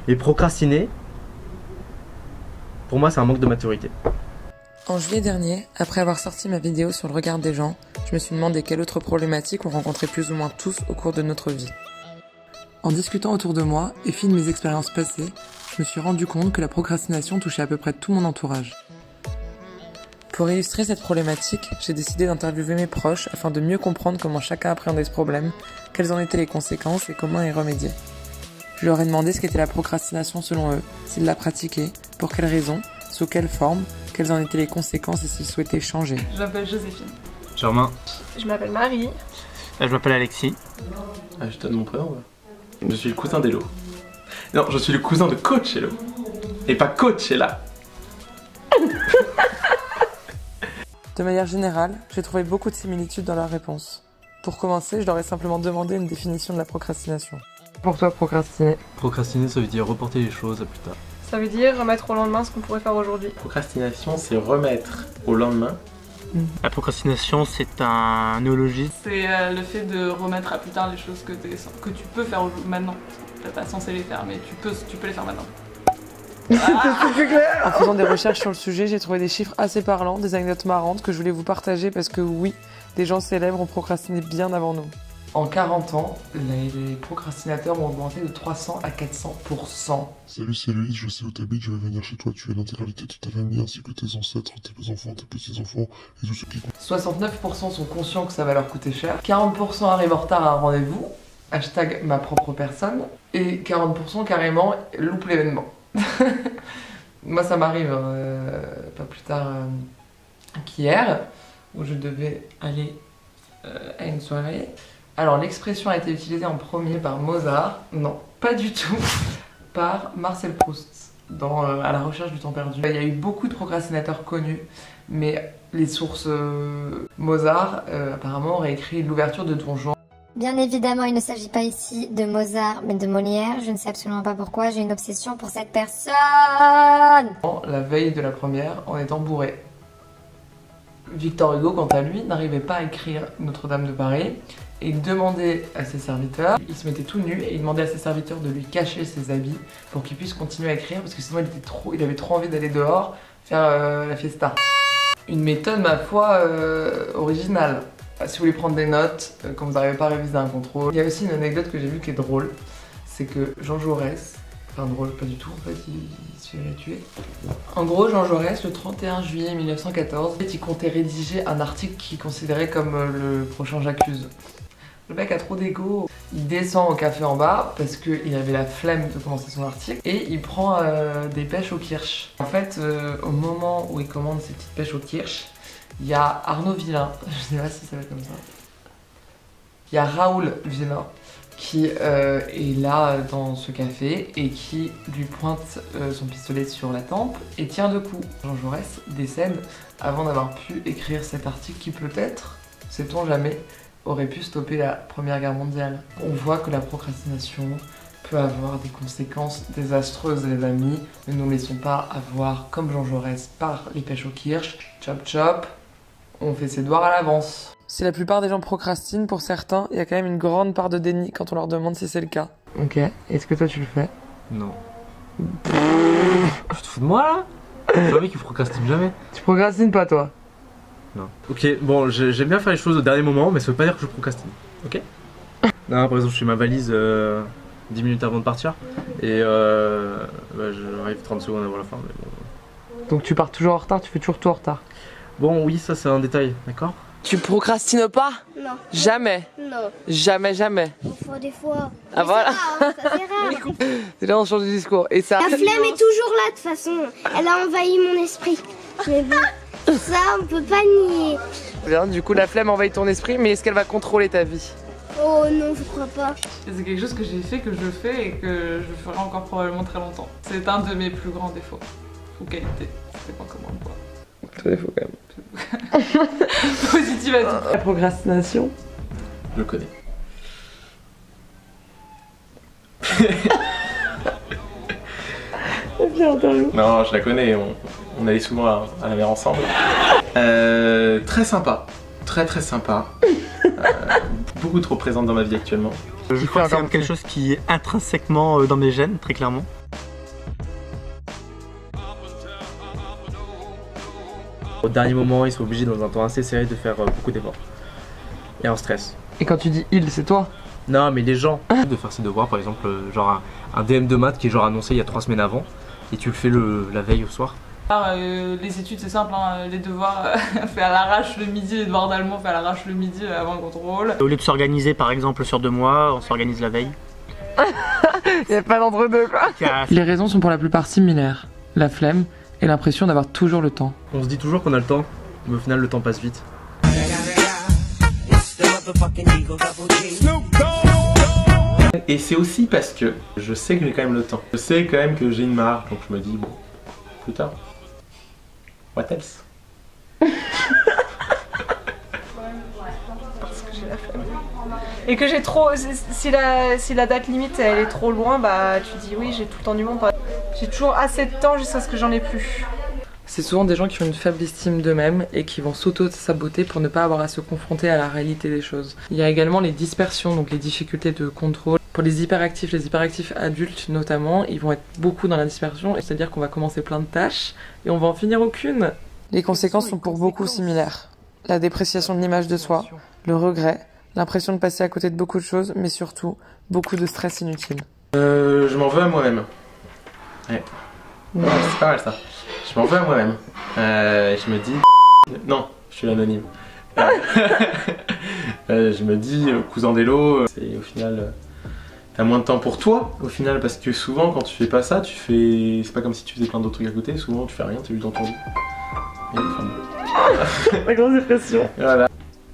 Et procrastiner, pour moi, c'est un manque de maturité. En juillet dernier, après avoir sorti ma vidéo sur le regard des gens, je me suis demandé quelle autre problématique on rencontrait plus ou moins tous au cours de notre vie. En discutant autour de moi et fil de mes expériences passées, je me suis rendu compte que la procrastination touchait à peu près tout mon entourage. Pour illustrer cette problématique, j'ai décidé d'interviewer mes proches afin de mieux comprendre comment chacun appréhendait ce problème, quelles en étaient les conséquences et comment y remédier. Je leur ai demandé ce qu'était la procrastination selon eux, s'ils la pratiquaient, pour quelles raisons, sous quelle forme, quelles en étaient les conséquences et s'ils souhaitaient changer. Je m'appelle Joséphine. Germain. Je m'appelle Marie. Je m'appelle Alexis. Je donne mon prénom, ouais. Je suis le cousin d'Hello. Non, je suis le cousin de Coach Hello. Et pas Coachella. De manière générale, j'ai trouvé beaucoup de similitudes dans leurs réponses. Pour commencer, je leur ai simplement demandé une définition de la procrastination. Pour toi, procrastiner? Procrastiner, ça veut dire reporter les choses à plus tard. Ça veut dire remettre au lendemain ce qu'on pourrait faire aujourd'hui. Procrastination, c'est remettre au lendemain. La procrastination, c'est un néologisme. C'est le fait de remettre à plus tard les choses que tu peux faire maintenant. T'es pas censé les faire, mais tu peux les faire maintenant. En faisant des recherches sur le sujet, j'ai trouvé des chiffres assez parlants, des anecdotes marrantes que je voulais vous partager parce que oui, des gens célèbres ont procrastiné bien avant nous. En 40 ans, les procrastinateurs ont augmenté de 300 à 400%. Salut, c'est Louise, je sais où t'habites, je vais venir chez toi tuer l'intégralité de ta famille ainsi que tes ancêtres, tes enfants, tes petits-enfants et tous ceux qui... 69% sont conscients que ça va leur coûter cher, 40% arrivent en retard à un rendez-vous, hashtag ma propre personne, et 40% carrément loupent l'événement. Moi ça m'arrive pas plus tard qu'hier, où je devais aller à une soirée. Alors l'expression a été utilisée en premier par Mozart, non, pas du tout, par Marcel Proust, dans À la recherche du temps perdu. Il y a eu beaucoup de procrastinateurs connus, mais les sources Mozart apparemment auraient écrit l'ouverture de Don Juan. Bien évidemment, il ne s'agit pas ici de Mozart, mais de Molière. Je ne sais absolument pas pourquoi, j'ai une obsession pour cette personne. La veille de la première, en étant bourré. Victor Hugo, quant à lui, n'arrivait pas à écrire Notre-Dame de Paris. Et il demandait à ses serviteurs, il se mettait tout nu et il demandait à ses serviteurs de lui cacher ses habits pour qu'il puisse continuer à écrire parce que sinon il avait trop envie d'aller dehors faire la fiesta. Une méthode, ma foi, originale. Si vous voulez prendre des notes, quand vous n'arrivez pas à réviser un contrôle. Il y a aussi une anecdote que j'ai vue qui est drôle, c'est que Jean Jaurès, enfin drôle pas du tout en fait, il se fait tuer. En gros, Jean Jaurès, le 31 juillet 1914, il comptait rédiger un article qu'il considérait comme le prochain J'accuse. Le mec a trop d'égo, il descend au café en bas parce qu'il avait la flemme de commencer son article et il prend des pêches au kirsch. En fait, au moment où il commande ses petites pêches au kirsch, il y a Arnaud Villain, je sais pas si ça va être comme ça. Il y a Raoul Villain qui est là dans ce café et qui lui pointe son pistolet sur la tempe et tire deux coups. Jean Jaurès décède avant d'avoir pu écrire cet article qui peut-être, sait-on jamais, aurait pu stopper la Première Guerre mondiale. On voit que la procrastination peut avoir des conséquences désastreuses, les amis. Ne nous laissons pas avoir, comme Jean Jaurès, par les pêches au kirsch. Chop chop, on fait ses devoirs à l'avance. Si la plupart des gens procrastinent, pour certains, il y a quand même une grande part de déni quand on leur demande si c'est le cas. Ok, est-ce que toi tu le fais? Non. Tu te fous de moi là? C'est pas mec qui procrastine jamais. Tu procrastines pas toi? Non. Ok, bon, j'aime bien faire les choses au dernier moment, mais ça veut pas dire que je procrastine. Ok? Non, par exemple, je fais ma valise 10 minutes avant de partir, et j'arrive 30 secondes avant la fin. Mais bon. Donc tu pars toujours en retard, tu fais toujours tout en retard? Bon, oui, ça c'est un détail, d'accord? Tu procrastines pas? Non. Jamais? Non. Jamais, jamais. Enfin, des fois. Ah voilà. Ça c'est rare. C'est là on change de discours. Et ça? La flemme est toujours là de toute façon. Elle a envahi mon esprit. Mais bon, ça on peut pas nier. Bien, du coup la flemme envahit ton esprit, mais est-ce qu'elle va contrôler ta vie? Oh non, je crois pas. C'est quelque chose que j'ai fait, que je fais et que je ferai encore probablement très longtemps. C'est un de mes plus grands défauts. Ou qualités. C'est pas comment on voit. Tout défaut quand même. Positive à tout. La procrastination? Je le connais. Non, je la connais, on allait souvent à la mer ensemble. Très sympa, très sympa. Beaucoup trop présente dans ma vie actuellement. Je crois que c'est quelque chose qui est intrinsèquement dans mes gènes, très clairement. Au dernier moment, ils sont obligés dans un temps assez serré de faire beaucoup d'efforts. Et en stress. Et quand tu dis il, c'est toi? Non, mais les gens. De faire ses devoirs, par exemple, genre un DM de maths qui est genre annoncé il y a 3 semaines avant, et tu le fais la veille au soir. Les études c'est simple, hein. Les devoirs fait à l'arrache le midi, les devoirs d'allemand fait à l'arrache le midi avant le contrôle. Au lieu de s'organiser par exemple sur 2 mois, on s'organise la veille. Il n'y a pas d'entre-deux quoi. Les raisons sont pour la plupart similaires. La flemme et l'impression d'avoir toujours le temps. On se dit toujours qu'on a le temps, mais au final le temps passe vite. Et c'est aussi parce que je sais que j'ai quand même le temps. Je sais quand même que j'ai une marge, donc je me dis bon, plus tard. What else? Parce que j'ai la flemme. Et que j'ai trop... Si la date limite elle est trop loin, bah tu dis oui j'ai tout le temps du monde. J'ai toujours assez de temps jusqu'à ce que j'en ai plus. C'est souvent des gens qui ont une faible estime d'eux-mêmes et qui vont s'auto-saboter pour ne pas avoir à se confronter à la réalité des choses. Il y a également les dispersions, donc les difficultés de contrôle. Pour les hyperactifs adultes notamment, ils vont être beaucoup dans la dispersion, c'est-à-dire qu'on va commencer plein de tâches et on va en finir aucune. Les conséquences sont pour beaucoup similaires. La dépréciation de l'image de soi, le regret, l'impression de passer à côté de beaucoup de choses, mais surtout beaucoup de stress inutile. Je m'en veux à moi-même. Ouais. Ouais, c'est pas mal ça. Je m'en veux à moi-même. Je me dis... Non, je suis anonyme. Je me dis, cousin d'Elo, c'est au final... T'as moins de temps pour toi, au final, parce que souvent, quand tu fais pas ça, tu fais... C'est pas comme si tu faisais plein d'autres trucs à côté, souvent tu fais rien, t'es juste dans ton lit. La grosse dépression. Voilà.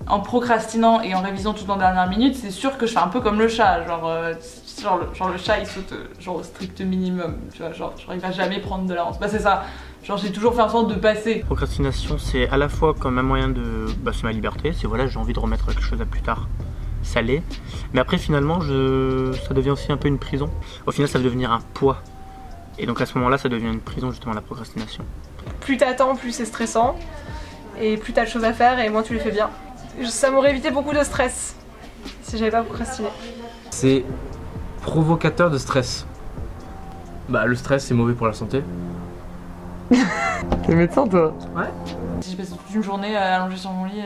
En procrastinant et en révisant tout en dernière minute, c'est sûr que je fais un peu comme le chat, genre le chat il saute genre au strict minimum, tu vois, genre il va jamais prendre de l'avance. Bah c'est ça, genre j'ai toujours fait en sorte de passer. Procrastination c'est à la fois comme un moyen de... Bah, c'est ma liberté, c'est voilà j'ai envie de remettre quelque chose à plus tard, ça l'est. Mais après finalement ça devient aussi un peu une prison. Au final ça va devenir un poids. Et donc à ce moment là ça devient une prison justement la procrastination. Plus t'attends, plus c'est stressant. Et plus t'as de choses à faire et moins tu les fais bien. Ça m'aurait évité beaucoup de stress si j'avais pas procrastiné. C'est Provocateur de stress. Bah le stress c'est mauvais pour la santé. T'es médecin toi? Ouais. Si je passe toute une journée allongée sur mon lit,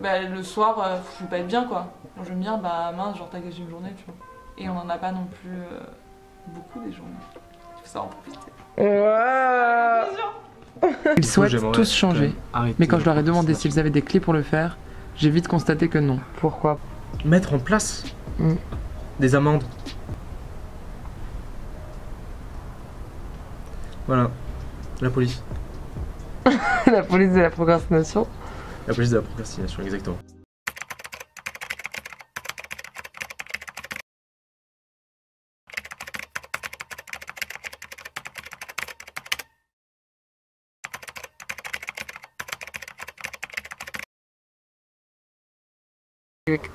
bah, le soir je vais pas être bien quoi. Quand je vais me dire bah mince genre t'as gâché une journée tu vois. Et on en a pas non plus beaucoup des journées. Il faut savoir en profiter. Ouais. Ils souhaitent tous changer, mais quand je leur ai demandé s'ils avaient des clés pour le faire, j'ai vite constaté que non. Pourquoi? Mettre en place des amendes. Voilà, la police. La police de la procrastination. La police de la procrastination, exactement.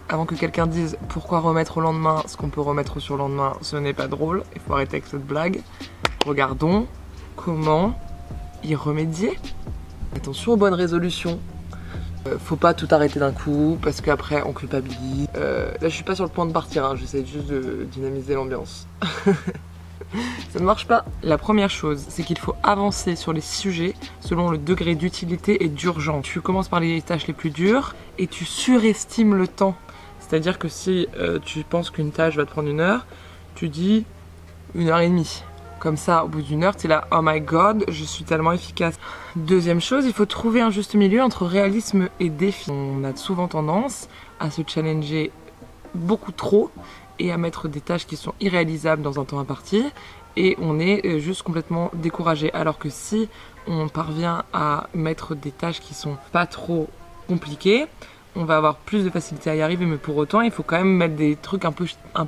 Avant que quelqu'un dise pourquoi remettre au lendemain ce qu'on peut remettre au surlendemain, ce n'est pas drôle, il faut arrêter avec cette blague. Regardons comment y remédier. Attention aux bonnes résolutions. Faut pas tout arrêter d'un coup parce qu'après on culpabilise. Là je suis pas sur le point de partir, hein, j'essaie juste de dynamiser l'ambiance. Ça ne marche pas. La première chose, c'est qu'il faut avancer sur les sujets selon le degré d'utilité et d'urgence. Tu commences par les tâches les plus dures et tu surestimes le temps. C'est-à-dire que si tu penses qu'une tâche va te prendre 1 heure, tu dis 1h30. Comme ça, au bout d'1 heure, tu es là, oh my god, je suis tellement efficace. Deuxième chose, il faut trouver un juste milieu entre réalisme et défi. On a souvent tendance à se challenger beaucoup trop et à mettre des tâches qui sont irréalisables dans un temps imparti et on est juste complètement découragé. Alors que si on parvient à mettre des tâches qui sont pas trop compliquées, on va avoir plus de facilité à y arriver, mais pour autant il faut quand même mettre des trucs un peu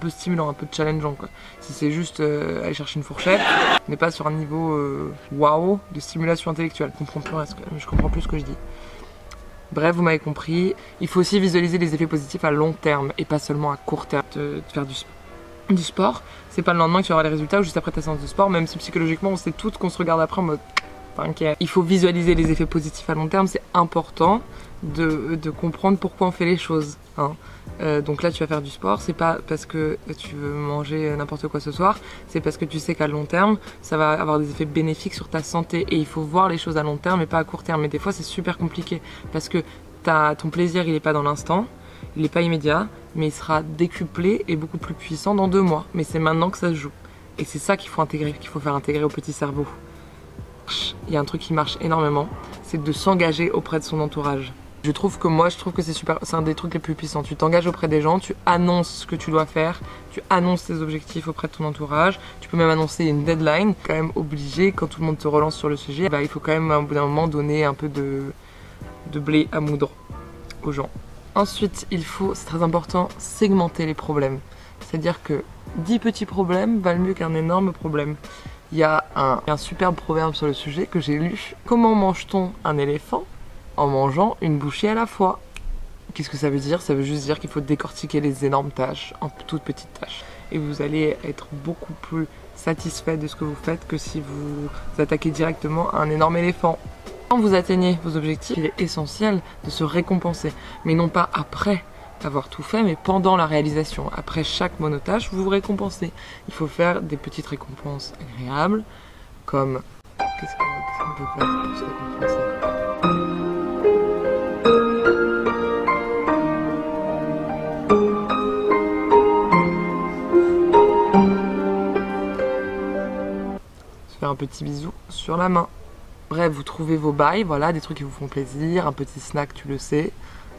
stimulants, un peu challengeants quoi. Si c'est juste aller chercher une fourchette, on n'est pas sur un niveau waouh de stimulation intellectuelle. Je comprends plus ce que je dis. Bref, vous m'avez compris, il faut aussi visualiser les effets positifs à long terme et pas seulement à court terme. De faire du sport, c'est pas le lendemain que tu auras les résultats ou juste après ta séance de sport, même si psychologiquement on sait toutes qu'on se regarde après en mode t'inquiète. Il faut visualiser les effets positifs à long terme, c'est important de comprendre pourquoi on fait les choses. Hein. Donc là tu vas faire du sport, c'est pas parce que tu veux manger n'importe quoi ce soir, c'est parce que tu sais qu'à long terme ça va avoir des effets bénéfiques sur ta santé et il faut voir les choses à long terme et pas à court terme. Mais des fois c'est super compliqué parce que ton plaisir il est pas dans l'instant, il est pas immédiat, mais il sera décuplé et beaucoup plus puissant dans 2 mois. Mais c'est maintenant que ça se joue et c'est ça qu'il faut intégrer, qu'il faut faire intégrer au petit cerveau. Il y a un truc qui marche énormément, c'est de s'engager auprès de son entourage. Je trouve que c'est super, c'est un des trucs les plus puissants. Tu t'engages auprès des gens, tu annonces ce que tu dois faire, tu annonces tes objectifs auprès de ton entourage, tu peux même annoncer une deadline. Quand même obligé, quand tout le monde te relance sur le sujet, il faut quand même à un bout d'un moment donner un peu de blé à moudre aux gens. Ensuite, il faut, c'est très important, segmenter les problèmes. C'est-à-dire que 10 petits problèmes valent mieux qu'un énorme problème. Il y a un superbe proverbe sur le sujet que j'ai lu. Comment mange-t-on un éléphant ? En mangeant une bouchée à la fois. Qu'est-ce que ça veut dire? Ça veut juste dire qu'il faut décortiquer les énormes tâches en toutes petites tâches. Et vous allez être beaucoup plus satisfait de ce que vous faites que si vous attaquez directement à un énorme éléphant. Quand vous atteignez vos objectifs, il est essentiel de se récompenser. Mais non pas après avoir tout fait, mais pendant la réalisation. Après chaque monotâche, vous vous récompensez. Il faut faire des petites récompenses agréables, comme... Qu'est-ce qu'on peut faire pour se récompenser? Un petit bisou sur la main. Bref, vous trouvez vos bails, voilà, des trucs qui vous font plaisir, un petit snack, tu le sais,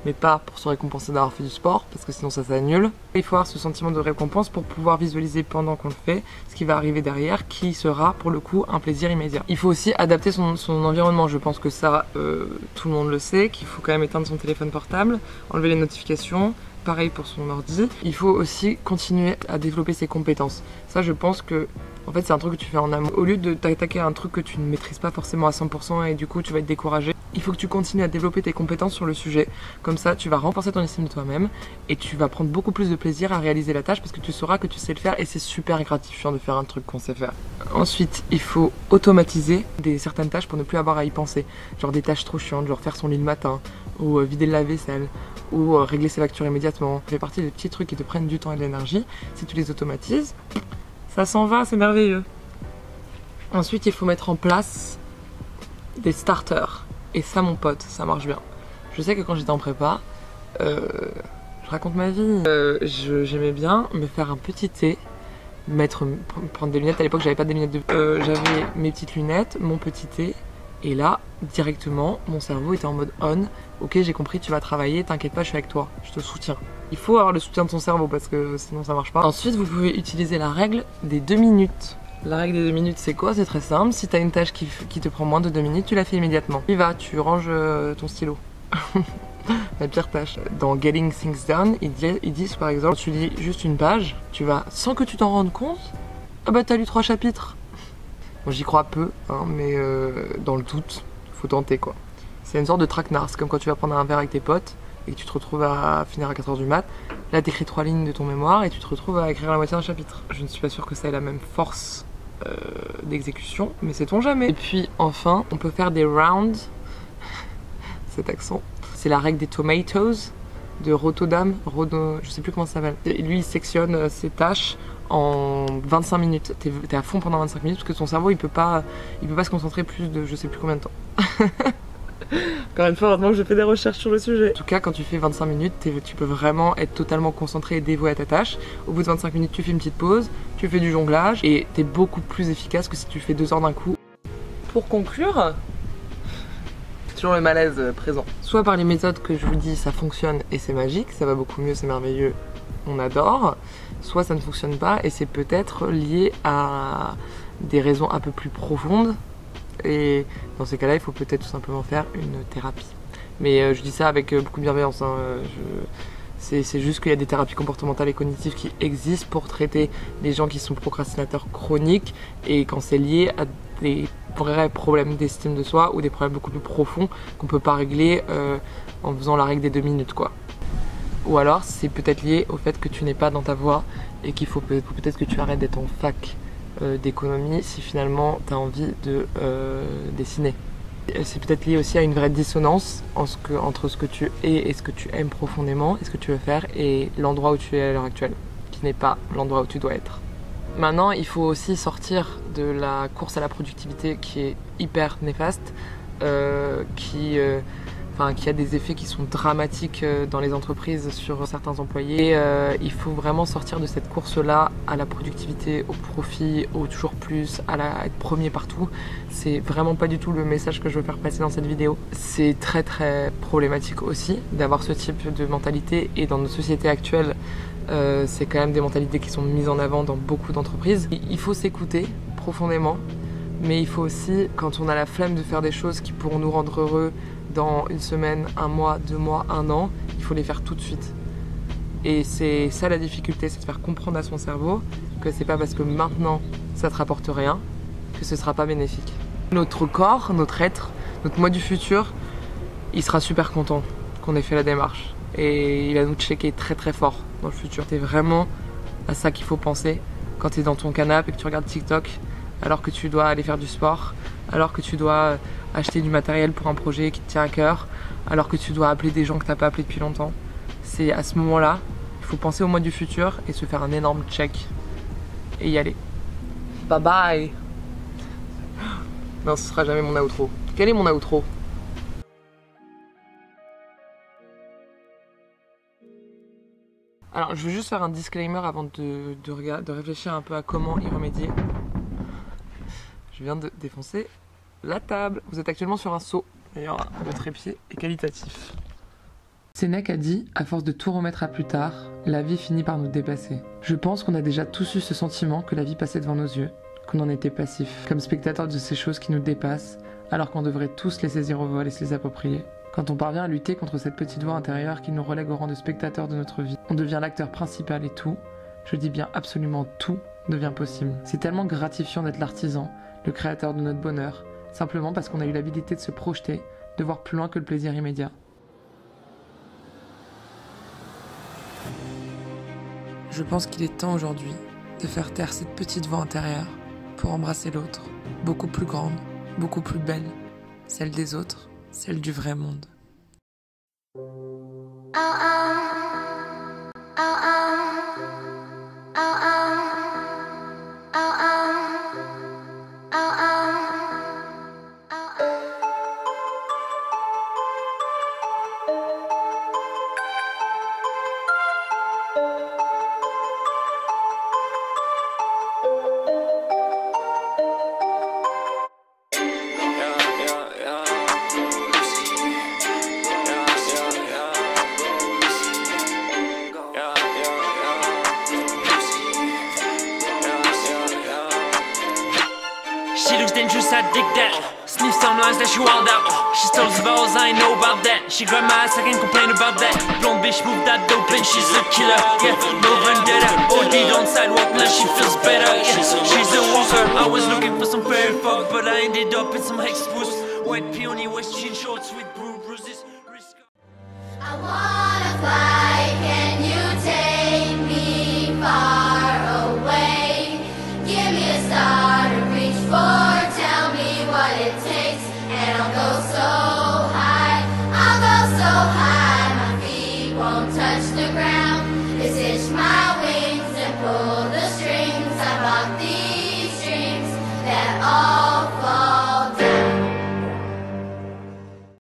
mais pas pour se récompenser d'avoir fait du sport, parce que sinon ça s'annule. Il faut avoir ce sentiment de récompense pour pouvoir visualiser pendant qu'on le fait ce qui va arriver derrière, qui sera pour le coup un plaisir immédiat. Il faut aussi adapter son environnement, je pense que ça, tout le monde le sait, qu'il faut quand même éteindre son téléphone portable, enlever les notifications, pareil pour son ordi. Il faut aussi continuer à développer ses compétences. Ça, je pense que en fait, c'est un truc que tu fais en amont. Au lieu de t'attaquer à un truc que tu ne maîtrises pas forcément à 100% et du coup tu vas être découragé, il faut que tu continues à développer tes compétences sur le sujet. Comme ça, tu vas renforcer ton estime de toi-même et tu vas prendre beaucoup plus de plaisir à réaliser la tâche parce que tu sauras que tu sais le faire et c'est super gratifiant de faire un truc qu'on sait faire. Ensuite, il faut automatiser certaines tâches pour ne plus avoir à y penser. Genre des tâches trop chiantes, genre faire son lit le matin ou vider le lave-vaisselle ou régler ses factures immédiatement. Ça fait partie des petits trucs qui te prennent du temps et de l'énergie. Si tu les automatises, ça s'en va, c'est merveilleux. Ensuite, il faut mettre en place des starters. Et ça, mon pote, ça marche bien. Je sais que quand j'étais en prépa, je raconte ma vie. J'aimais bien me faire un petit thé, prendre des lunettes. À l'époque, j'avais pas des lunettes j'avais mes petites lunettes, mon petit thé. Et là, directement, mon cerveau était en mode on. Ok, j'ai compris, tu vas travailler, t'inquiète pas, je suis avec toi, je te soutiens. Il faut avoir le soutien de ton cerveau parce que sinon ça marche pas. Ensuite, vous pouvez utiliser la règle des 2 minutes. La règle des 2 minutes, c'est quoi? C'est très simple. Si t'as une tâche qui te prend moins de 2 minutes, tu la fais immédiatement. Tu y vas, tu ranges ton stylo. La pire tâche. Dans Getting Things Done, ils disent par exemple, tu lis juste une page, tu vas, sans que tu t'en rendes compte, ah bah t'as lu 3 chapitres. Bon, j'y crois peu, hein, mais dans le doute, faut tenter quoi. C'est une sorte de traquenard, c'est comme quand tu vas prendre un verre avec tes potes et que tu te retrouves à finir à 4 h du mat. Là t'écris 3 lignes de ton mémoire et tu te retrouves à écrire la moitié d'un chapitre. Je ne suis pas sûre que ça ait la même force d'exécution, mais sait-on jamais. Et puis enfin, on peut faire des rounds, cet accent, c'est la règle des tomatoes de Rotterdam, je sais plus comment ça s'appelle. Lui il sectionne ses tâches en 25 minutes. T'es à fond pendant 25 minutes parce que ton cerveau il peut pas se concentrer plus de je sais plus combien de temps. Encore une fois, heureusement que je fais des recherches sur le sujet. En tout cas, quand tu fais 25 minutes, tu peux vraiment être totalement concentré et dévoué à ta tâche. Au bout de 25 minutes, tu fais une petite pause, tu fais du jonglage et t'es beaucoup plus efficace que si tu fais 2 heures d'un coup. Pour conclure, toujours le malaise présent. Soit par les méthodes que je vous dis, ça fonctionne et c'est magique, ça va beaucoup mieux, c'est merveilleux, on adore. Soit ça ne fonctionne pas et c'est peut-être lié à des raisons un peu plus profondes. Et dans ces cas-là, il faut peut-être tout simplement faire une thérapie. Mais je dis ça avec beaucoup de bienveillance. Hein. C'est juste qu'il y a des thérapies comportementales et cognitives qui existent pour traiter les gens qui sont procrastinateurs chroniques et quand c'est lié à des vrais problèmes d'estime de soi ou des problèmes beaucoup plus profonds qu'on peut pas régler en faisant la règle des 2 minutes quoi. Ou alors c'est peut-être lié au fait que tu n'es pas dans ta voie et qu'il faut peut-être que tu arrêtes d'être en fac d'économie si finalement tu as envie de dessiner. C'est peut-être lié aussi à une vraie dissonance entre ce que tu es et ce que tu aimes profondément, et ce que tu veux faire, et l'endroit où tu es à l'heure actuelle, qui n'est pas l'endroit où tu dois être. Maintenant, il faut aussi sortir de la course à la productivité qui est hyper néfaste, qui a des effets qui sont dramatiques dans les entreprises sur certains employés. Et, il faut vraiment sortir de cette course-là à la productivité, au profit, au toujours plus, à être premier partout. C'est vraiment pas du tout le message que je veux faire passer dans cette vidéo. C'est très très problématique aussi d'avoir ce type de mentalité, et dans notre société actuelle, c'est quand même des mentalités qui sont mises en avant dans beaucoup d'entreprises. Il faut s'écouter profondément, mais il faut aussi, quand on a la flemme de faire des choses qui pourront nous rendre heureux dans une semaine, un mois, 2 mois, 1 an, il faut les faire tout de suite. Et c'est ça la difficulté, c'est de faire comprendre à son cerveau que c'est pas parce que maintenant ça te rapporte rien que ce sera pas bénéfique. Notre corps, notre être, notre moi du futur, il sera super content qu'on ait fait la démarche. Et il va nous checker très très fort dans le futur. C'est vraiment à ça qu'il faut penser quand tu es dans ton canapé et que tu regardes TikTok, alors que tu dois aller faire du sport, alors que tu dois acheter du matériel pour un projet qui te tient à cœur, alors que tu dois appeler des gens que tu n'as pas appelés depuis longtemps. C'est à ce moment-là, il faut penser au mois du futur et se faire un énorme check et y aller. Bye bye. Non, ce sera jamais mon outro. Quel est mon outro? Alors, je veux juste faire un disclaimer avant de réfléchir un peu à comment y remédier. Je viens de défoncer la table. Vous êtes actuellement sur un seau. D'ailleurs, le trépied est qualitatif. Sénèque a dit, à force de tout remettre à plus tard, la vie finit par nous dépasser. Je pense qu'on a déjà tous eu ce sentiment que la vie passait devant nos yeux, qu'on en était passif, comme spectateurs de ces choses qui nous dépassent, alors qu'on devrait tous les saisir au vol et se les approprier. Quand on parvient à lutter contre cette petite voix intérieure qui nous relègue au rang de spectateurs de notre vie, on devient l'acteur principal et tout, je dis bien absolument tout, devient possible. C'est tellement gratifiant d'être l'artisan, le créateur de notre bonheur, simplement parce qu'on a eu l'habilité de se projeter, de voir plus loin que le plaisir immédiat. Je pense qu'il est temps aujourd'hui de faire taire cette petite voix intérieure pour embrasser l'autre, beaucoup plus grande, beaucoup plus belle, celle des autres, celle du vrai monde. She looks dangerous, I dig that. Sniff some lines that she wild out. She tells vows, I ain't know about that. She grabbed my ass, I can't complain about that. Blonde bitch, move that dope and she's a killer. Yeah, no vendetta. OD'd on sidewalk, now she feels better. Yeah, she's a walker. I was looking for some fairy fuck, but I ended up in some hex boost. White peony, West jean shorts with bruises. I wanna fly.